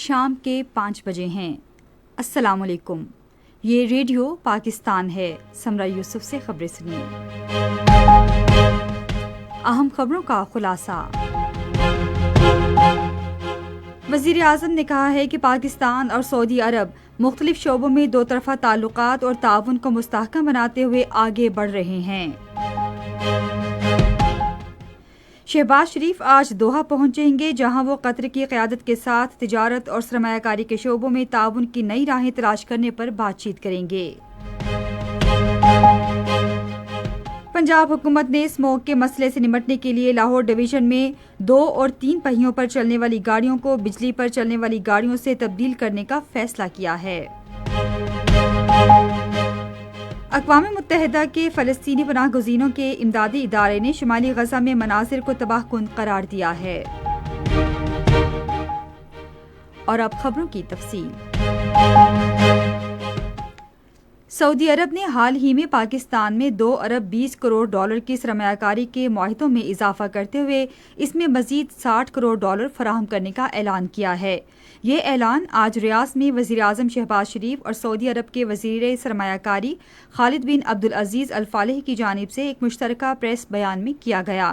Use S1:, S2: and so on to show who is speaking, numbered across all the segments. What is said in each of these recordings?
S1: شام کے 5 بجے ہیں۔ السلام علیکم، یہ ریڈیو پاکستان ہے۔ سمرہ یوسف سے خبریں سنیے۔ اہم خبروں کا خلاصہ۔ وزیر اعظم نے کہا ہے کہ پاکستان اور سعودی عرب مختلف شعبوں میں دو طرفہ تعلقات اور تعاون کو مستحکم بناتے ہوئے آگے بڑھ رہے ہیں۔ شہباز شریف آج دوحہ پہنچیں گے، جہاں وہ قطر کی قیادت کے ساتھ تجارت اور سرمایہ کاری کے شعبوں میں تعاون کی نئی راہیں تلاش کرنے پر بات چیت کریں گے۔ پنجاب حکومت نے اسموگ کے مسئلے سے نمٹنے کے لیے لاہور ڈویژن میں 2 اور 3 پہیوں پر چلنے والی گاڑیوں کو بجلی پر چلنے والی گاڑیوں سے تبدیل کرنے کا فیصلہ کیا ہے۔ اقوام متحدہ کے فلسطینی پناہ گزینوں کے امدادی ادارے نے شمالی غزہ میں مناظر کو تباہ کن قرار دیا ہے۔ اور اب خبروں کی تفصیل۔ سعودی عرب نے حال ہی میں پاکستان میں 2 ارب 20 کروڑ ڈالر کی سرمایہ کاری کے معاہدوں میں اضافہ کرتے ہوئے اس میں مزید 60 کروڑ ڈالر فراہم کرنے کا اعلان کیا ہے۔ یہ اعلان آج ریاض میں وزیر اعظم شہباز شریف اور سعودی عرب کے وزیر سرمایہ کاری خالد بن عبدالعزیز الفالح کی جانب سے ایک مشترکہ پریس بیان میں کیا گیا۔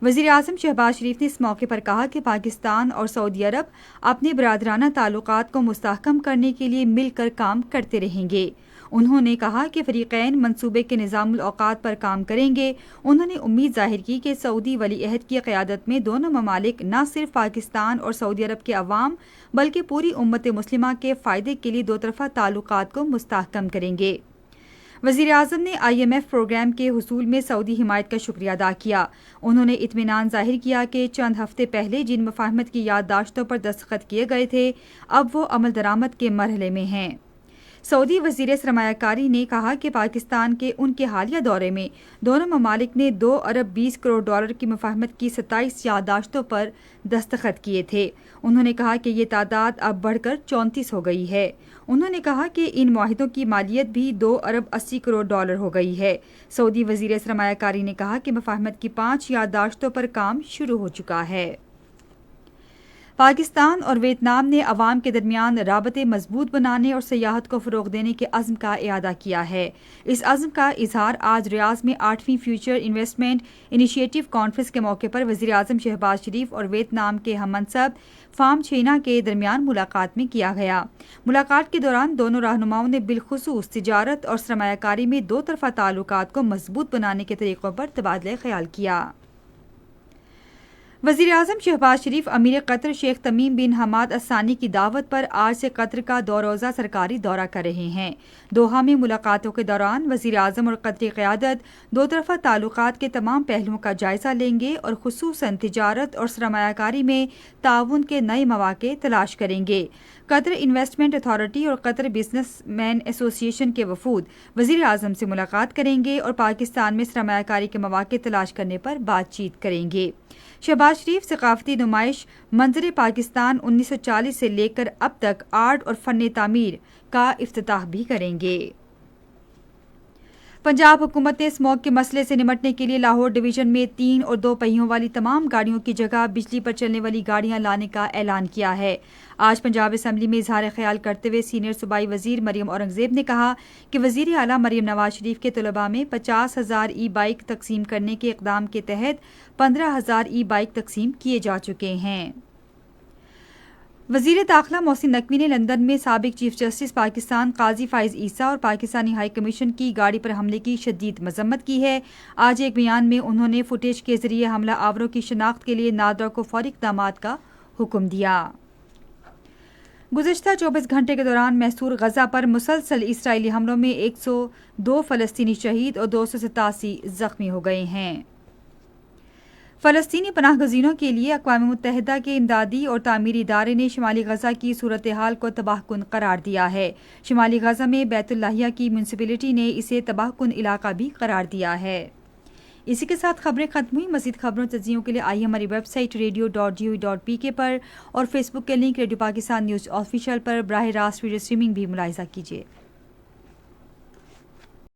S1: وزیر اعظم شہباز شریف نے اس موقع پر کہا کہ پاکستان اور سعودی عرب اپنے برادرانہ تعلقات کو مستحکم کرنے کے لیے مل کر کام کرتے رہیں گے۔ انہوں نے کہا کہ فریقین منصوبے کے نظام الاوقات پر کام کریں گے۔ انہوں نے امید ظاہر کی کہ سعودی ولی عہد کی قیادت میں دونوں ممالک نہ صرف پاکستان اور سعودی عرب کے عوام بلکہ پوری امت مسلمہ کے فائدے کے لیے دو طرفہ تعلقات کو مستحکم کریں گے۔ وزیر اعظم نے IMF پروگرام کے حصول میں سعودی حمایت کا شکریہ ادا کیا۔ انہوں نے اطمینان ظاہر کیا کہ چند ہفتے پہلے جن مفاہمت کی یادداشتوں پر دستخط کیے گئے تھے اب وہ عمل درآمد کے مرحلے میں ہیں۔ سعودی وزیر سرمایہ کاری نے کہا کہ پاکستان کے ان کے حالیہ دورے میں دونوں ممالک نے 2 ارب 20 کروڑ ڈالر کی مفاہمت کی 27 یادداشتوں پر دستخط کیے تھے۔ انہوں نے کہا کہ یہ تعداد اب بڑھ کر 34 ہو گئی ہے۔ انہوں نے کہا کہ ان معاہدوں کی مالیت بھی 2 ارب 80 کروڑ ڈالر ہو گئی ہے۔ سعودی وزیر سرمایہ کاری نے کہا کہ مفاہمت کی 5 یادداشتوں پر کام شروع ہو چکا ہے۔ پاکستان اور ویتنام نے عوام کے درمیان رابطے مضبوط بنانے اور سیاحت کو فروغ دینے کے عزم کا اعادہ کیا ہے۔ اس عزم کا اظہار آج ریاض میں 8ویں فیوچر انویسٹمنٹ انیشیٹو کانفرنس کے موقع پر وزیر اعظم شہباز شریف اور ویتنام کے ہم منصب فام چھینا کے درمیان ملاقات میں کیا گیا۔ ملاقات کے دوران دونوں رہنماؤں نے بالخصوص تجارت اور سرمایہ کاری میں دو طرفہ تعلقات کو مضبوط بنانے کے طریقوں پر تبادلہ خیال کیا۔ وزیر اعظم شہباز شریف امیر قطر شیخ تمیم بن حماد الثانی کی دعوت پر آج سے قطر کا 2 روزہ سرکاری دورہ کر رہے ہیں۔ دوحہ میں ملاقاتوں کے دوران وزیر اعظم اور قطری قیادت دو طرفہ تعلقات کے تمام پہلوؤں کا جائزہ لیں گے اور خصوصاً تجارت اور سرمایہ کاری میں تعاون کے نئے مواقع تلاش کریں گے۔ قطر انویسٹمنٹ اتھارٹی اور قطر بزنس مین ایسوسی ایشن کے وفود وزیر اعظم سے ملاقات کریں گے اور پاکستان میں سرمایہ کاری کے مواقع تلاش کرنے پر بات چیت کریں گے۔ شہباز شریف ثقافتی نمائش منظر پاکستان 1940 سے لے کر اب تک آرٹ اور فن تعمیر کا افتتاح بھی کریں گے۔ پنجاب حکومت نے اسموگ کے مسئلے سے نمٹنے کے لیے لاہور ڈویژن میں 3 اور 2 پہیوں والی تمام گاڑیوں کی جگہ بجلی پر چلنے والی گاڑیاں لانے کا اعلان کیا ہے۔ آج پنجاب اسمبلی میں اظہار خیال کرتے ہوئے سینئر صوبائی وزیر مریم اورنگزیب نے کہا کہ وزیر اعلیٰ مریم نواز شریف کے طلباء میں 50,000 ای بائک تقسیم کرنے کے اقدام کے تحت 15,000 ای بائک تقسیم کیے جا چکے ہیں۔ وزیر داخلہ محسن نقوی نے لندن میں سابق چیف جسٹس پاکستان قاضی فائز عیسیٰ اور پاکستانی ہائی کمیشن کی گاڑی پر حملے کی شدید مذمت کی ہے۔ آج ایک بیان میں انہوں نے فوٹیج کے ذریعے حملہ آوروں کی شناخت کے لیے نادرا کو فوری اقدامات کا حکم دیا۔ گزشتہ 24 گھنٹے کے دوران محصور غزہ پر مسلسل اسرائیلی حملوں میں 102 فلسطینی شہید اور 287 زخمی ہو گئے ہیں۔ فلسطینی پناہ گزینوں کے لیے اقوام متحدہ کے امدادی اور تعمیری ادارے نے شمالی غزہ کی صورتحال کو تباہ کن قرار دیا ہے۔ شمالی غزہ میں بیت اللحیہ کی میونسپلٹی نے اسے تباہ کن علاقہ بھی قرار دیا ہے۔ اسی کے ساتھ خبریں ختم ہوئی۔ مزید خبروں تجزیوں کے لیے آئیے ہماری ویب سائٹ radio.gov.pk پر اور فیس بک کے link radio Pakistan news official پر براہ راست ویڈیو اسٹریمنگ بھی ملاحظہ کیجیے۔